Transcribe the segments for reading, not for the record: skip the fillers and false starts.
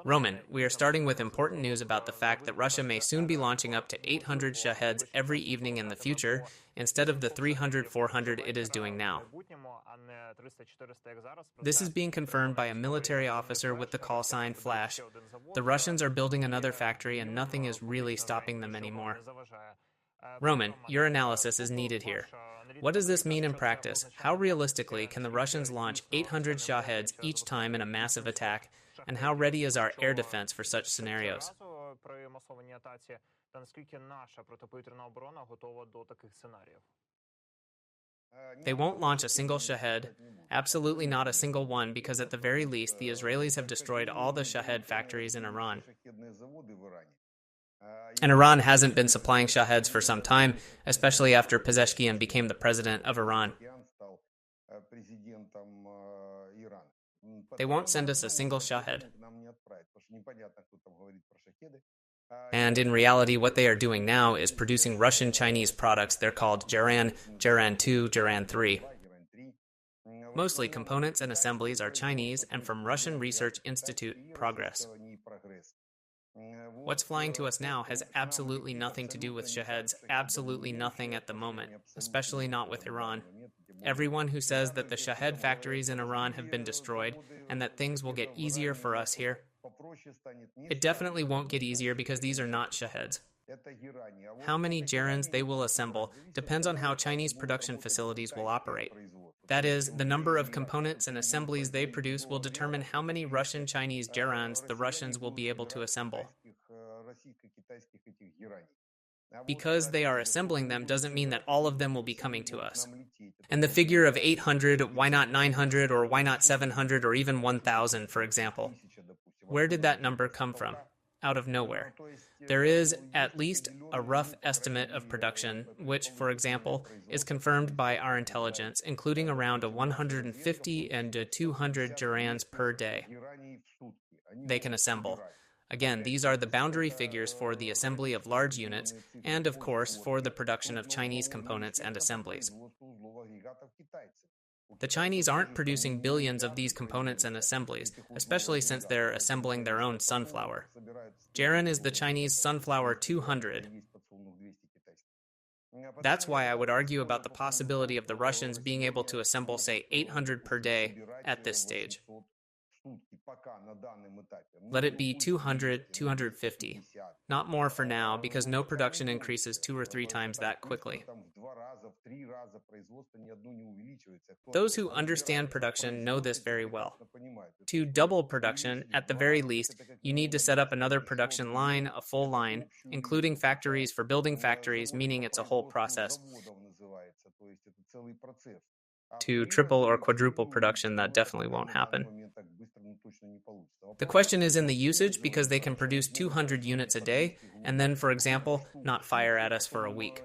Roman, we are starting with important news about the fact that Russia may soon be launching up to 800 Shaheds every evening in the future, instead of the 300, 400 it is doing now. This is being confirmed by a military officer with the call sign Flash. The Russians are building another factory and nothing is really stopping them anymore. Roman, your analysis is needed here. What does this mean in practice? How realistically can the Russians launch 800 Shaheds each time in a massive attack? And how ready is our air defense for such scenarios? They won't launch a single Shahed, absolutely not a single one, because at the very least, the Israelis have destroyed all the Shahed factories in Iran. And Iran hasn't been supplying Shaheds for some time, especially after Pezeshkian became the president of Iran. They won't send us a single Shahed. And in reality, what they are doing now is producing Russian-Chinese products. They're called Geran, Geran 2, Geran 3. Mostly components and assemblies are Chinese and from Russian Research Institute Progress. What's flying to us now has absolutely nothing to do with Shaheds, absolutely nothing at the moment, especially not with Iran. Everyone who says that the Shahed factories in Iran have been destroyed and that things will get easier for us here, it definitely won't get easier because these are not Shaheds. How many Gerans they will assemble depends on how Chinese production facilities will operate. That is, the number of components and assemblies they produce will determine how many Russian-Chinese Gerans the Russians will be able to assemble. Because they are assembling them doesn't mean that all of them will be coming to us. And the figure of 800, why not 900, or why not 700, or even 1,000, for example? Where did that number come from? Out of nowhere. There is at least a rough estimate of production, which, for example, is confirmed by our intelligence, including around 150 and 200 Gerans per day they can assemble. Again, these are the boundary figures for the assembly of large units, and of course, for the production of Chinese components and assemblies. The Chinese aren't producing billions of these components and assemblies, especially since they're assembling their own sunflower. Geran is the Chinese sunflower 200. That's why I would argue about the possibility of the Russians being able to assemble, say, 800 per day at this stage. Let it be 200, 250. Not more for now, because no production increases 2 or 3 times that quickly. Those who understand production know this very well. To double production, at the very least, you need to set up another production line, a full line, including factories for building factories, meaning it's a whole process. To triple or quadruple production, that definitely won't happen. The question is in the usage, because they can produce 200 units a day, and then, for example, not fire at us for a week.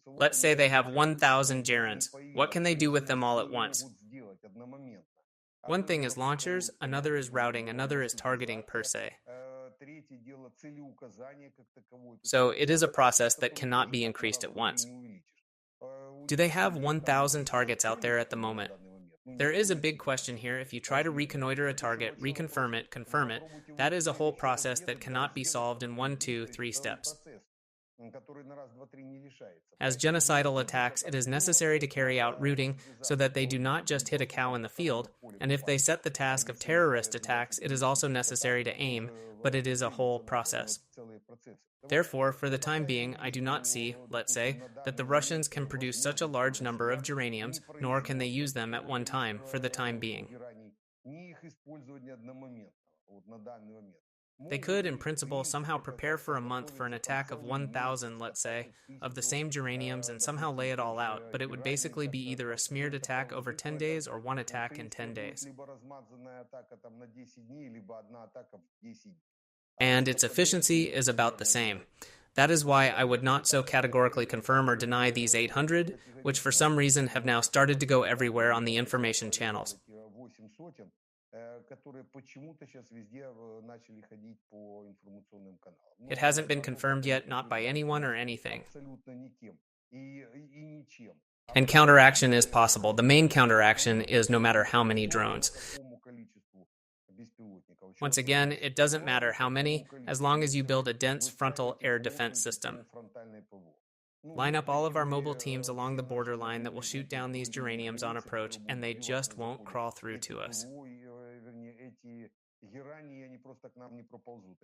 Let's say they have 1,000 Gerans. What can they do with them all at once? One thing is launchers, another is routing, another is targeting per se. So it is a process that cannot be increased at once. Do they have 1,000 targets out there at the moment? There is a big question here. If you try to reconnoiter a target, reconfirm it, confirm it, that is a whole process that cannot be solved in 1, 2, 3 steps. As genocidal attacks, it is necessary to carry out routing so that they do not just hit a cow in the field, and if they set the task of terrorist attacks, it is also necessary to aim, but it is a whole process. Therefore, for the time being, I do not see, let's say, that the Russians can produce such a large number of geraniums, nor can they use them at one time, for the time being. They could, in principle, somehow prepare for a month for an attack of 1,000, let's say, of the same geraniums and somehow lay it all out, but it would basically be either a smeared attack over 10 days or one attack in 10 days. And its efficiency is about the same. That is why I would not so categorically confirm or deny these 800, which for some reason have now started to go everywhere on the information channels. It hasn't been confirmed yet, not by anyone or anything. And counteraction is possible. The main counteraction is no matter how many drones. Once again, it doesn't matter how many, as long as you build a dense frontal air defense system. Line up all of our mobile teams along the borderline that will shoot down these geraniums on approach, and they just won't crawl through to us.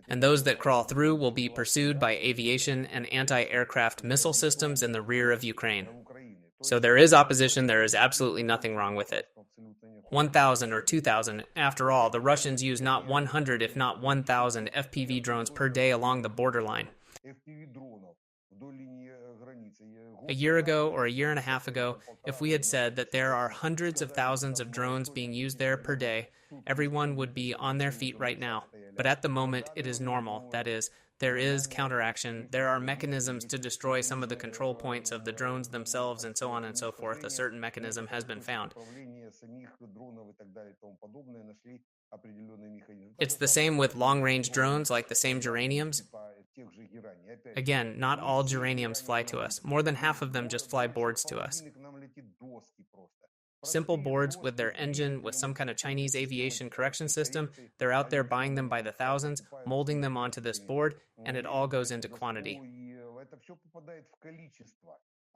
And those that crawl through will be pursued by aviation and anti-aircraft missile systems in the rear of Ukraine. So there is opposition, there is absolutely nothing wrong with it. 1,000 or 2,000, after all, the Russians use not 100 if not 1,000 FPV drones per day along the borderline. A year ago or a year and a half ago, if we had said that there are hundreds of thousands of drones being used there per day, everyone would be on their feet right now. But at the moment, it is normal. That is, there is counteraction. There are mechanisms to destroy some of the control points of the drones themselves and so on and so forth. A certain mechanism has been found. It's the same with long-range drones like the same geraniums. Again, not all geraniums fly to us. More than half of them just fly boards to us. Simple boards with their engine, with some kind of Chinese aviation correction system. They're out there buying them by the thousands, molding them onto this board, and it all goes into quantity.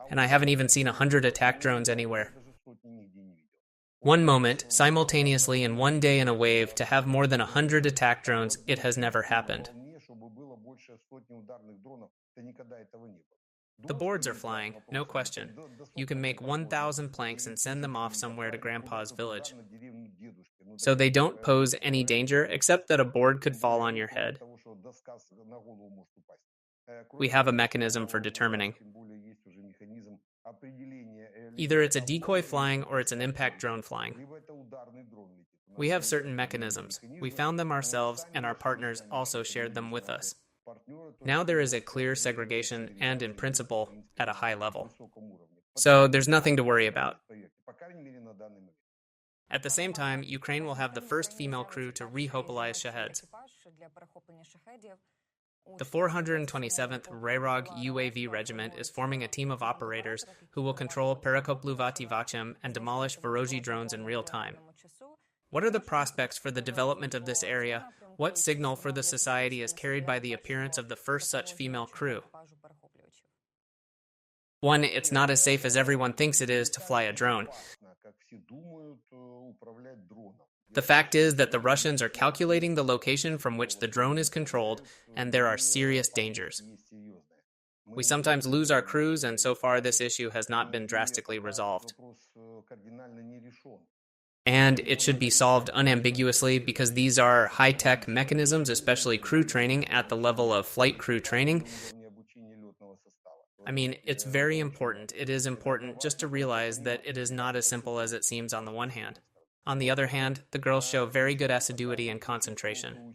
And I haven't even seen 100 attack drones anywhere. One moment, simultaneously in one day in a wave, to have more than 100 attack drones, it has never happened. The boards are flying, no question. You can make 1,000 planks and send them off somewhere to Grandpa's village. So they don't pose any danger, except that a board could fall on your head. We have a mechanism for determining. Either it's a decoy flying or it's an impact drone flying. We have certain mechanisms. We found them ourselves, and our partners also shared them with us. Now there is a clear segregation and, in principle, at a high level. So there's nothing to worry about. At the same time, Ukraine will have the first female crew to re-hopalize Shaheds. The 427th Rayrog UAV Regiment is forming a team of operators who will control Perekopluvati Vachem and demolish Voroji drones in real time. What are the prospects for the development of this area? What signal for the society is carried by the appearance of the first such female crew? One, it's not as safe as everyone thinks it is to fly a drone. The fact is that the Russians are calculating the location from which the drone is controlled, and there are serious dangers. We sometimes lose our crews, and so far this issue has not been drastically resolved. And it should be solved unambiguously because these are high-tech mechanisms, especially crew training at the level of flight crew training. I mean, it's very important. It is important just to realize that it is not as simple as it seems on the one hand. On the other hand, the girls show very good assiduity and concentration.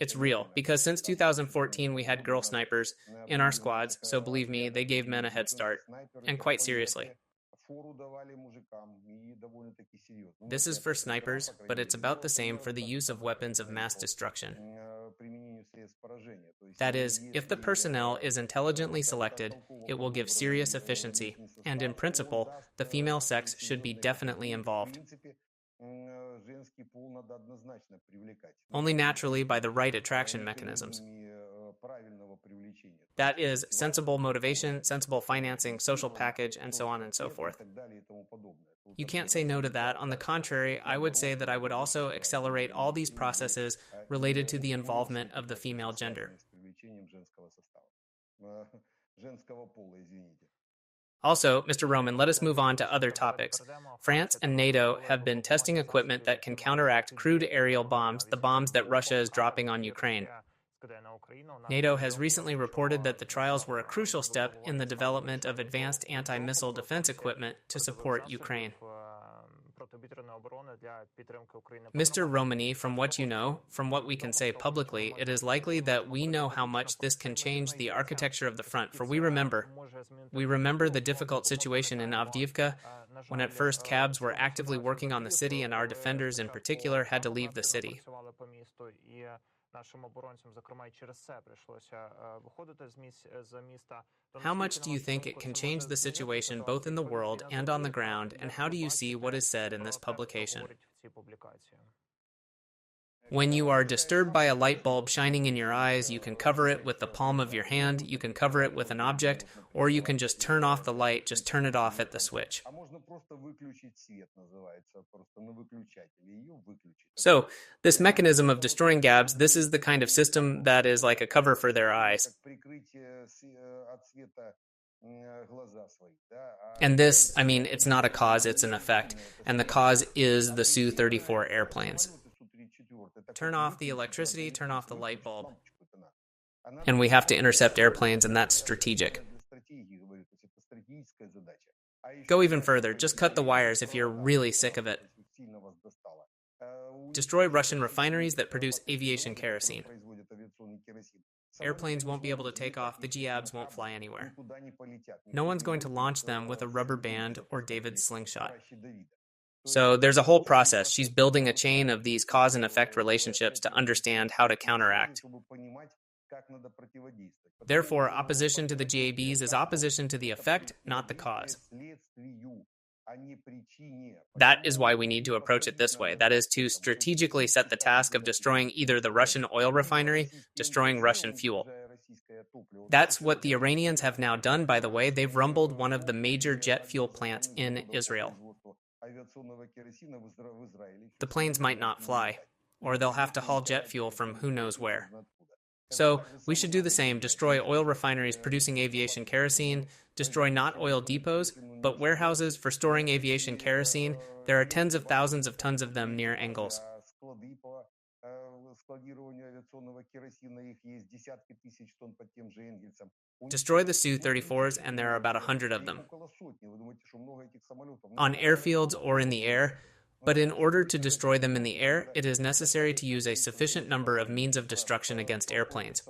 It's real, because since 2014 we had girl snipers in our squads, so believe me, they gave men a head start, and quite seriously. This is for snipers, but it's about the same for the use of weapons of mass destruction. That is, if the personnel is intelligently selected, it will give serious efficiency, and in principle, the female sex should be definitely involved. Only naturally by the right attraction mechanisms. That is, sensible motivation, sensible financing, social package, and so on and so forth. You can't say no to that. On the contrary, I would say that I would also accelerate all these processes related to the involvement of the female gender. Also, Mr. Roman, let us move on to other topics. France and NATO have been testing equipment that can counteract crude aerial bombs, the bombs that Russia is dropping on Ukraine. NATO has recently reported that the trials were a crucial step in the development of advanced anti-missile defense equipment to support Ukraine. Mr. Romani, from what you know, from what we can say publicly, it is likely that we know how much this can change the architecture of the front, for we remember the difficult situation in Avdiivka, when at first cabs were actively working on the city and our defenders in particular had to leave the city. How much do you think it can change the situation both in the world and on the ground, and how do you see what is said in this publication? When you are disturbed by a light bulb shining in your eyes, you can cover it with the palm of your hand, you can cover it with an object, or you can just turn off the light, just turn it off at the switch. So, this mechanism of destroying gabs, this is the kind of system that is like a cover for their eyes. And this, I mean, it's not a cause, it's an effect. And the cause is the Su-34 airplanes. Turn off the electricity, turn off the light bulb. And we have to intercept airplanes, and that's strategic. Go even further, just cut the wires if you're really sick of it. Destroy Russian refineries that produce aviation kerosene. Airplanes won't be able to take off, the GABs won't fly anywhere. No one's going to launch them with a rubber band or David's slingshot. So there's a whole process. She's building a chain of these cause and effect relationships to understand how to counteract. Therefore, opposition to the GABs is opposition to the effect, not the cause. That is why we need to approach it this way. That is to strategically set the task of destroying either the Russian oil refinery, destroying Russian fuel. That's what the Iranians have now done, by the way. They've rumbled one of the major jet fuel plants in Israel. The planes might not fly, or they'll have to haul jet fuel from who knows where. So, we should do the same, destroy oil refineries producing aviation kerosene, destroy not oil depots, but warehouses for storing aviation kerosene. There are tens of thousands of tons of them near Engels. Destroy the Su-34s, and there are about 100 of them. On airfields or in the air, but in order to destroy them in the air, it is necessary to use a sufficient number of means of destruction against airplanes.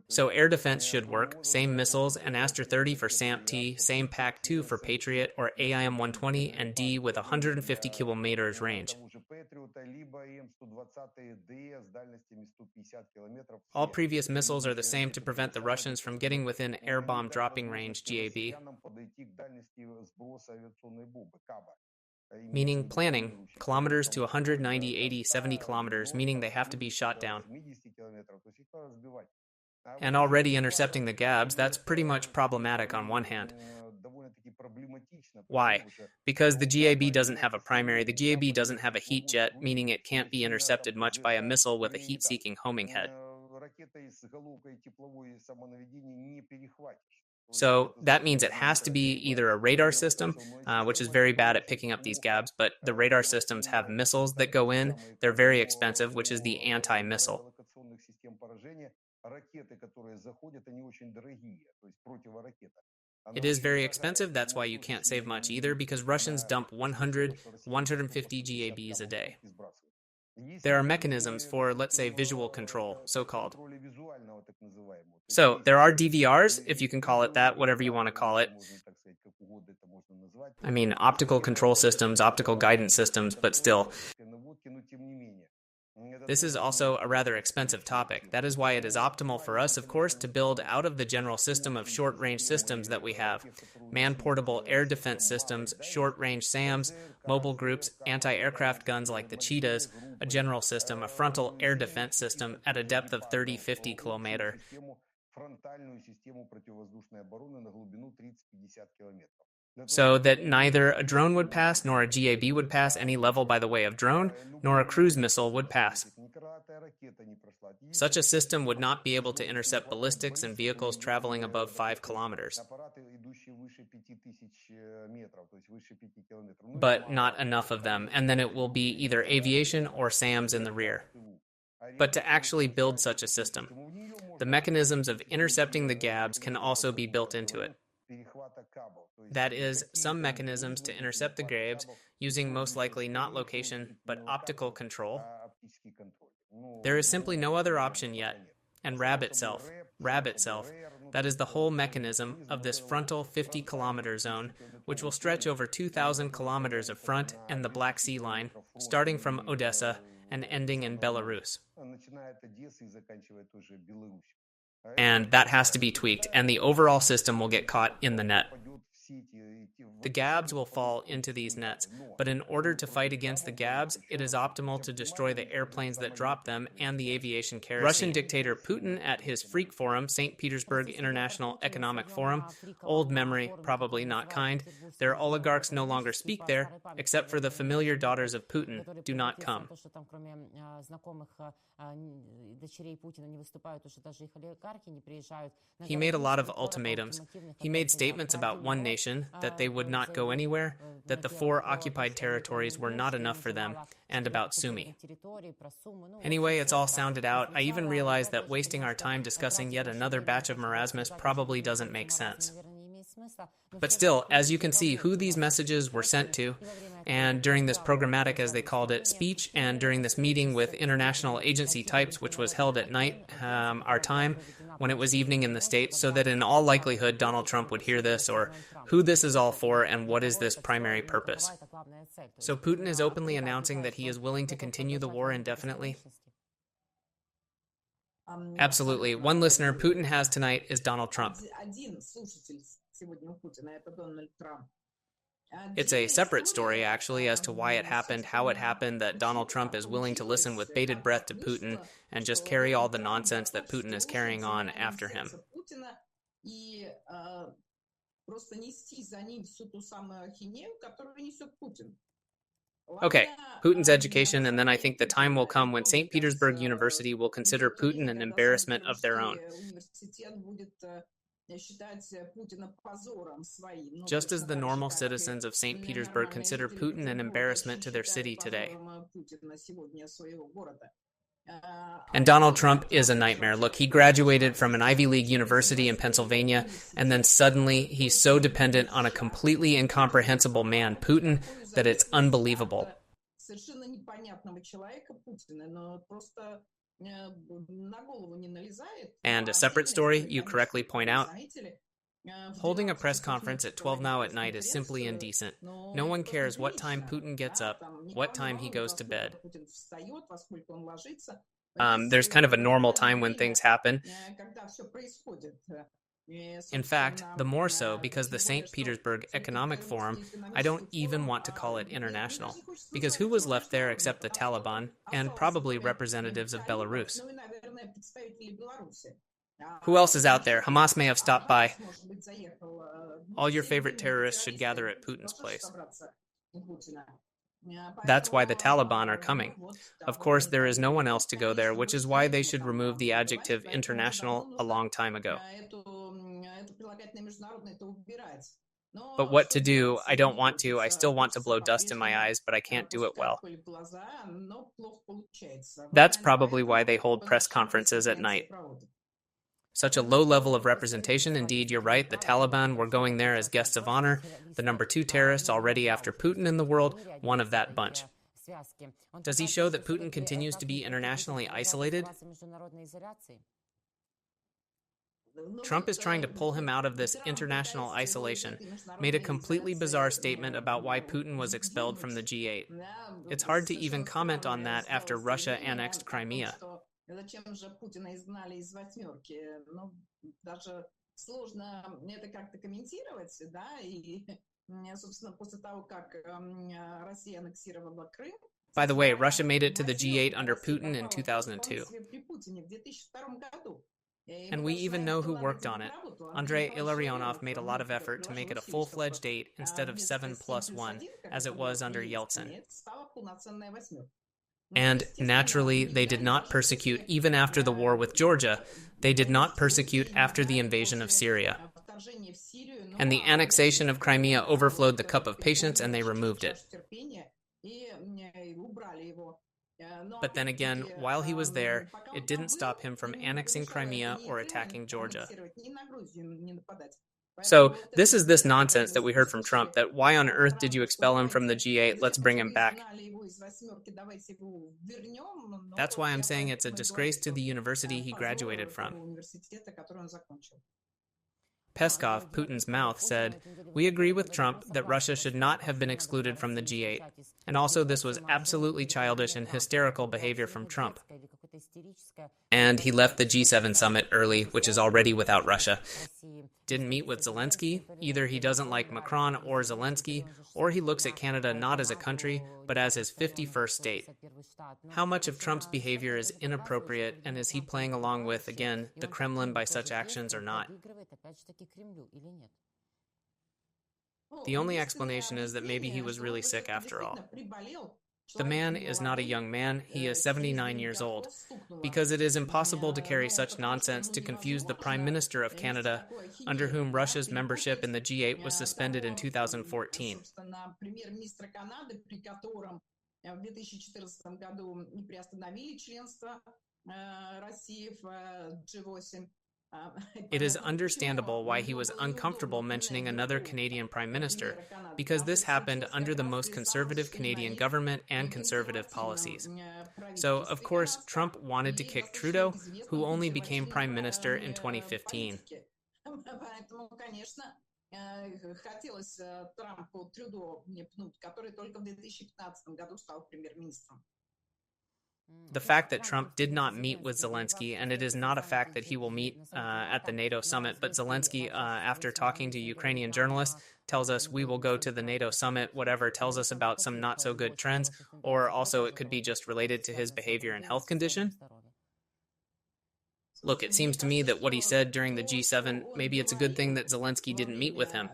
So air defense should work, same missiles, and Aster-30 for SAMP-T, same PAC-2 for Patriot, or AIM-120 and D with 150 kilometers range. All previous missiles are the same to prevent the Russians from getting within air bomb dropping range GAB. Meaning planning, kilometers to 190, 80, 70 kilometers, meaning they have to be shot down. And already intercepting the GABs, that's pretty much problematic on one hand. Why? Because the GAB doesn't have a primary, the GAB doesn't have a heat jet, meaning it can't be intercepted much by a missile with a heat-seeking homing head. So that means it has to be either a radar system, which is very bad at picking up these GABs, but the radar systems have missiles that go in. They're very expensive, which is the anti-missile. It is very expensive, that's why you can't save much either, because Russians dump 100, 150 GABs a day. There are mechanisms for, let's say, visual control, so-called. So, there are DVRs, if you can call it that, whatever you want to call it. I mean, optical control systems, optical guidance systems, but still. This is also a rather expensive topic. That is why it is optimal for us, of course, to build out of the general system of short-range systems that we have. Man-portable air defense systems, short-range SAMs, mobile groups, anti-aircraft guns like the Cheetahs, a general system, a frontal air defense system at a depth of 30-50 km. So that neither a drone would pass, nor a GAB would pass any level by the way of drone, nor a cruise missile would pass. Such a system would not be able to intercept ballistics and vehicles traveling above 5 kilometers. But not enough of them, and then it will be either aviation or SAMs in the rear. But to actually build such a system, the mechanisms of intercepting the GABs can also be built into it. That is, some mechanisms to intercept the GABs using most likely not location, but optical control. There is simply no other option yet. And RAB itself, that is the whole mechanism of this frontal 50-kilometer zone, which will stretch over 2,000 kilometers of front and the Black Sea line, starting from Odessa and ending in Belarus. And that has to be tweaked, and the overall system will get caught in the net. The Gabs will fall into these nets, but in order to fight against the Gabs, it is optimal to destroy the airplanes that drop them and the aviation kerosene. Russian dictator Putin at his freak forum, St. Petersburg International Economic Forum, old memory, probably not kind, their oligarchs no longer speak there, except for the familiar daughters of Putin, do not come. He made a lot of ultimatums. He made statements about one nation, that they would not go anywhere, that the 4 occupied territories were not enough for them, and about Sumy. Anyway, it's all sounded out. I even realized that wasting our time discussing yet another batch of marasmus probably doesn't make sense. But still, as you can see, who these messages were sent to, and during this programmatic, as they called it, speech, and during this meeting with international agency types, which was held at night, our time, when it was evening in the States, so that in all likelihood Donald Trump would hear this, or who this is all for, and what is this primary purpose. So Putin is openly announcing that he is willing to continue the war indefinitely? Absolutely. One listener Putin has tonight is Donald Trump. It's a separate story, actually, as to why it happened, how it happened, that Donald Trump is willing to listen with bated breath to Putin and just carry all the nonsense that Putin is carrying on after him. Okay, Putin's education, and then I think the time will come when St. Petersburg University will consider Putin an embarrassment of their own. Just as the normal citizens of St. Petersburg consider Putin an embarrassment to their city today. And Donald Trump is a nightmare. Look, he graduated from an Ivy League university in Pennsylvania, and then suddenly he's so dependent on a completely incomprehensible man, Putin, that it's unbelievable. And a separate story, you correctly point out. Holding a press conference at 12 now at night is simply indecent. No one cares what time Putin gets up, what time he goes to bed. There's kind of a normal time when things happen. In fact, the more so because the St. Petersburg Economic Forum, I don't even want to call it international, because who was left there except the Taliban and probably representatives of Belarus? Who else is out there? Hamas may have stopped by. All your favorite terrorists should gather at Putin's place. That's why the Taliban are coming. Of course, there is no one else to go there, which is why they should remove the adjective international a long time ago. But what to do? I don't want to. I still want to blow dust in my eyes, but I can't do it well. That's probably why they hold press conferences at night. Such a low level of representation. Indeed, you're right, the Taliban were going there as guests of honor, the number 2 terrorists already after Putin in the world, one of that bunch. Does he show that Putin continues to be internationally isolated? Trump is trying to pull him out of this international isolation, made a completely bizarre statement about why Putin was expelled from the G8. It's hard to even comment on that after Russia annexed Crimea. Зачем же Путина изгнали из восьмерки? Ну, даже сложно это как-то комментировать, да, и, собственно, после того, как Россия аннексировала Крым. By the way, Russia made it to the G8 under Putin in 2002. And we even know who worked on it. Andrei Illarionov made a lot of effort to make it a full-fledged 8 instead of 7+1, as it was under Yeltsin. And, naturally, they did not persecute even after the war with Georgia. They did not persecute after the invasion of Syria. And the annexation of Crimea overflowed the cup of patience, and they removed it. But then again, while he was there, it didn't stop him from annexing Crimea or attacking Georgia. So, this is this nonsense that we heard from Trump, that why on earth did you expel him from the G8? Let's bring him back. That's why I'm saying it's a disgrace to the university he graduated from. Peskov, Putin's mouth, said, "We agree with Trump that Russia should not have been excluded from the G8. And also this was absolutely childish and hysterical behavior from Trump." And he left the G7 summit early, which is already without Russia. Didn't meet with Zelensky. Either he doesn't like Macron or Zelensky, or he looks at Canada not as a country, but as his 51st state. How much of Trump's behavior is inappropriate, and is he playing along with, again, the Kremlin by such actions or not? The only explanation is that maybe he was really sick after all. The man is not a young man, he is 79 years old, because it is impossible to carry such nonsense to confuse the Prime Minister of Canada, under whom Russia's membership in the G8 was suspended in 2014. It is understandable why he was uncomfortable mentioning another Canadian Prime Minister, because this happened under the most conservative Canadian government and conservative policies. So, of course, Trump wanted to kick Trudeau, who only became Prime Minister in 2015. The fact that Trump did not meet with Zelensky, and it is not a fact that he will meet at the NATO summit, but Zelensky, after talking to Ukrainian journalists, tells us we will go to the NATO summit, whatever, tells us about some not-so-good trends, or also it could be just related to his behavior and health condition. Look, it seems to me that what he said during the G7, maybe it's a good thing that Zelensky didn't meet with him.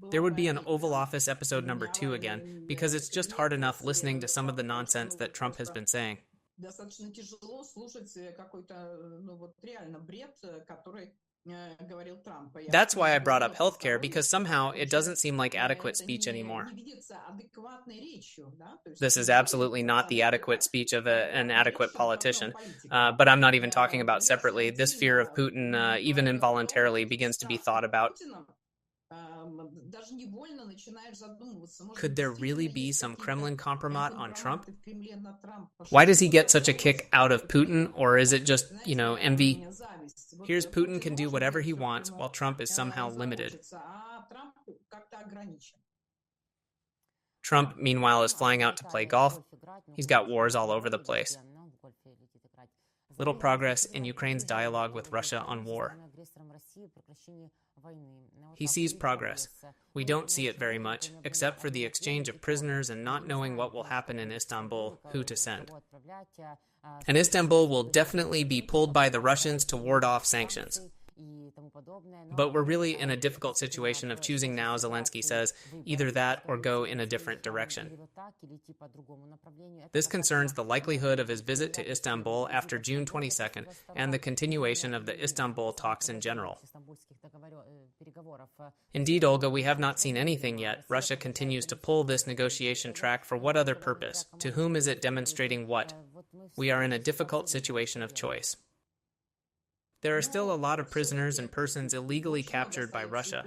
There would be an Oval Office episode number 2 again, because it's just hard enough listening to some of the nonsense that Trump has been saying. That's why I brought up healthcare, because somehow it doesn't seem like adequate speech anymore. This is absolutely not the adequate speech of an adequate politician, but I'm not even talking about separately. This fear of Putin, even involuntarily, begins to be thought about. Could there really be some Kremlin compromat on Trump? Why does he get such a kick out of Putin, or is it just, envy? Here's Putin can do whatever he wants, while Trump is somehow limited. Trump, meanwhile, is flying out to play golf. He's got wars all over the place. Little progress in Ukraine's dialogue with Russia on war. He sees progress. We don't see it very much, except for the exchange of prisoners and not knowing what will happen in Istanbul, who to send. And Istanbul will definitely be pulled by the Russians to ward off sanctions. But we're really in a difficult situation of choosing now, Zelensky says, either that or go in a different direction. This concerns the likelihood of his visit to Istanbul after June 22nd and the continuation of the Istanbul talks in general. Indeed, Olga, we have not seen anything yet. Russia continues to pull this negotiation track for what other purpose? To whom is it demonstrating what? We are in a difficult situation of choice. There are still a lot of prisoners and persons illegally captured by Russia.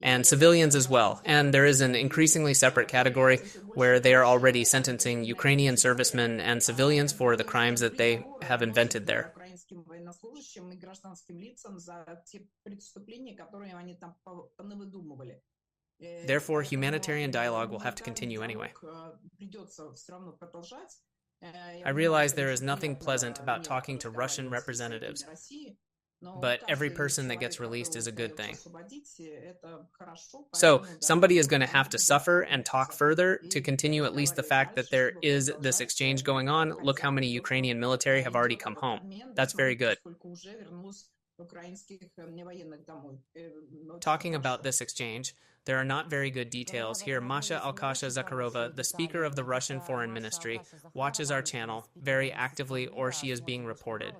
And civilians as well. And there is an increasingly separate category where they are already sentencing Ukrainian servicemen and civilians for the crimes that they have invented there. Therefore, humanitarian dialogue will have to continue anyway. I realize there is nothing pleasant about talking to Russian representatives, but every person that gets released is a good thing. So, somebody is going to have to suffer and talk further to continue at least the fact that there is this exchange going on. Look how many Ukrainian military have already come home. That's very good. Talking about this exchange, there are not very good details. Here, Masha Alkasha-Zakharova, the Speaker of the Russian Foreign Ministry, watches our channel very actively, or she is being reported.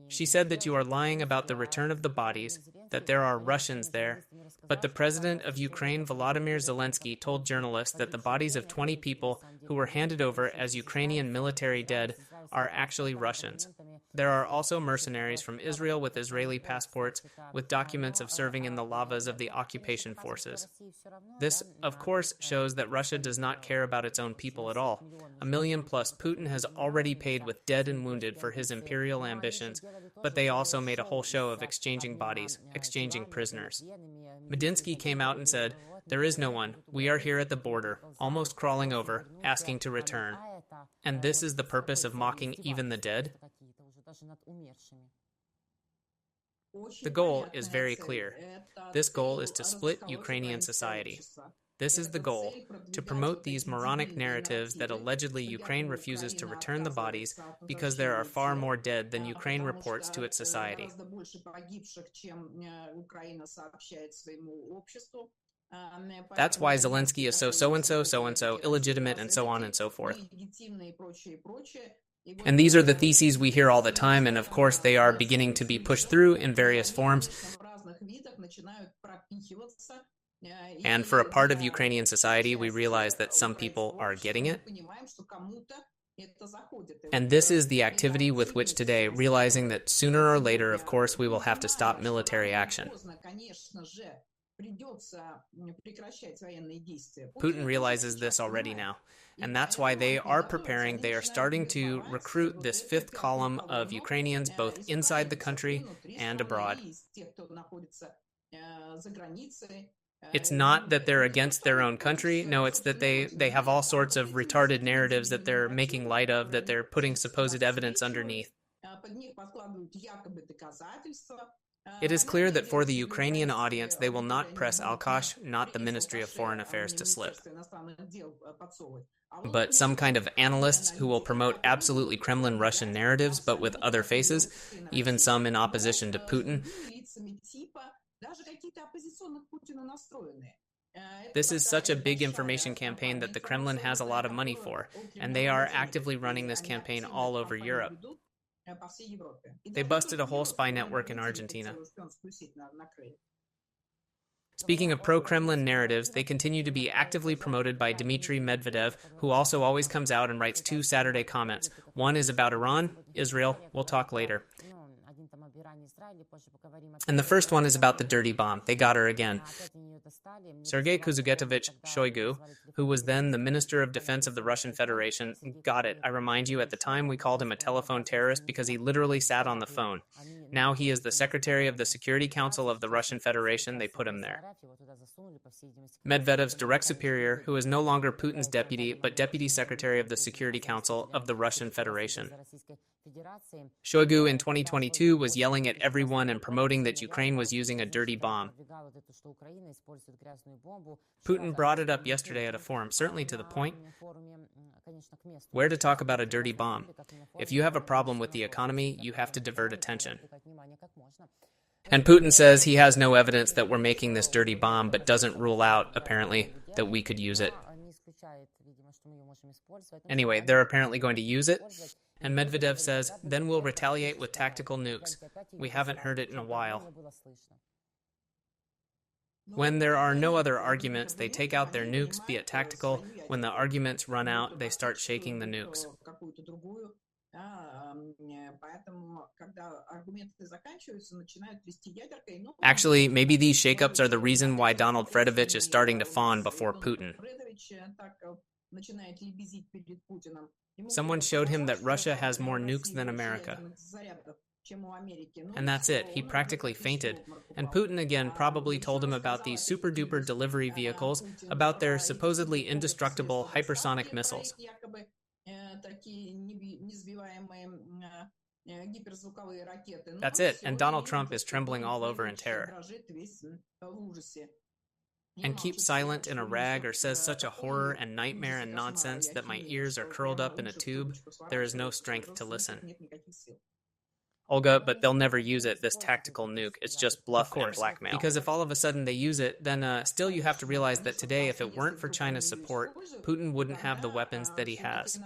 She said that you are lying about the return of the bodies, that there are Russians there, but the President of Ukraine, Volodymyr Zelensky, told journalists that the bodies of 20 people who were handed over as Ukrainian military dead are actually Russians. There are also mercenaries from Israel with Israeli passports, with documents of serving in the lavas of the occupation forces. This, of course, shows that Russia does not care about its own people at all. 1 million plus Putin has already paid with dead and wounded for his imperial ambitions, but they also made a whole show of exchanging bodies, exchanging prisoners. Medinsky came out and said, "There is no one. We are here at the border, almost crawling over, asking to return." And this is the purpose of mocking even the dead? The goal is very clear. This goal is to split Ukrainian society. This is the goal, to promote these moronic narratives that allegedly Ukraine refuses to return the bodies because there are far more dead than Ukraine reports to its society. That's why Zelensky is so-and-so, illegitimate, and so on and so forth. And these are the theses we hear all the time, and of course they are beginning to be pushed through in various forms. And for a part of Ukrainian society, we realize that some people are getting it. And this is the activity with which today, realizing that sooner or later, of course, we will have to stop military action. Putin realizes this already now, and that's why they are preparing, they are starting to recruit this fifth column of Ukrainians both inside the country and abroad. It's not that they're against their own country, no, it's that they have all sorts of retarded narratives that they're making light of, that they're putting supposed evidence underneath. It is clear that for the Ukrainian audience, they will not press Alkash, not the Ministry of Foreign Affairs, to slip, but some kind of analysts who will promote absolutely Kremlin Russian narratives, but with other faces, even some in opposition to Putin. This is such a big information campaign that the Kremlin has a lot of money for, and they are actively running this campaign all over Europe. They busted a whole spy network in Argentina. Speaking of pro-Kremlin narratives, they continue to be actively promoted by Dmitry Medvedev, who also always comes out and writes 2 Saturday comments. One is about Iran, Israel, we'll talk later. And the first one is about the dirty bomb. They got her again. Sergei Kuzugetovich Shoigu, who was then the Minister of Defense of the Russian Federation, got it. I remind you, at the time we called him a telephone terrorist because he literally sat on the phone. Now he is the Secretary of the Security Council of the Russian Federation. They put him there. Medvedev's direct superior, who is no longer Putin's deputy, but Deputy Secretary of the Security Council of the Russian Federation. Shoigu in 2022 was yelling at everyone and promoting that Ukraine was using a dirty bomb. Putin brought it up yesterday at a forum, certainly to the point. Where to talk about a dirty bomb? If you have a problem with the economy, you have to divert attention. And Putin says he has no evidence that we're making this dirty bomb, but doesn't rule out, apparently, that we could use it. Anyway, they're apparently going to use it. And Medvedev says, then we'll retaliate with tactical nukes. We haven't heard it in a while. When there are no other arguments, they take out their nukes, be it tactical. When the arguments run out, they start shaking the nukes. Actually, maybe these shakeups are the reason why Donald Fredovich is starting to fawn before Putin. Someone showed him that Russia has more nukes than America. And that's it. He practically fainted. And Putin again probably told him about these super-duper delivery vehicles, about their supposedly indestructible hypersonic missiles. That's it. And Donald Trump is trembling all over in terror. And keeps silent in a rag or says such a horror and nightmare and nonsense that my ears are curled up in a tube. There is no strength to listen. Olga, but they'll never use it, this tactical nuke. It's just bluff and blackmail. Because if all of a sudden they use it, then still you have to realize that today, if it weren't for China's support, Putin wouldn't have the weapons that he has.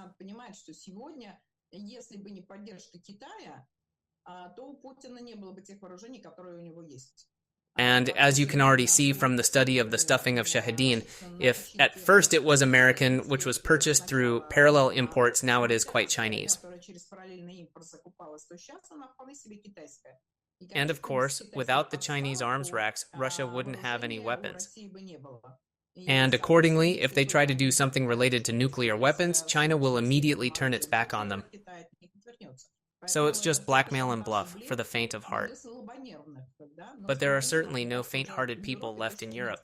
And as you can already see from the study of the stuffing of Shahedin, if at first it was American, which was purchased through parallel imports, now it is quite Chinese. And of course, without the Chinese arms racks, Russia wouldn't have any weapons. And accordingly, if they try to do something related to nuclear weapons, China will immediately turn its back on them. So it's just blackmail and bluff for the faint of heart. But there are certainly no faint-hearted people left in Europe.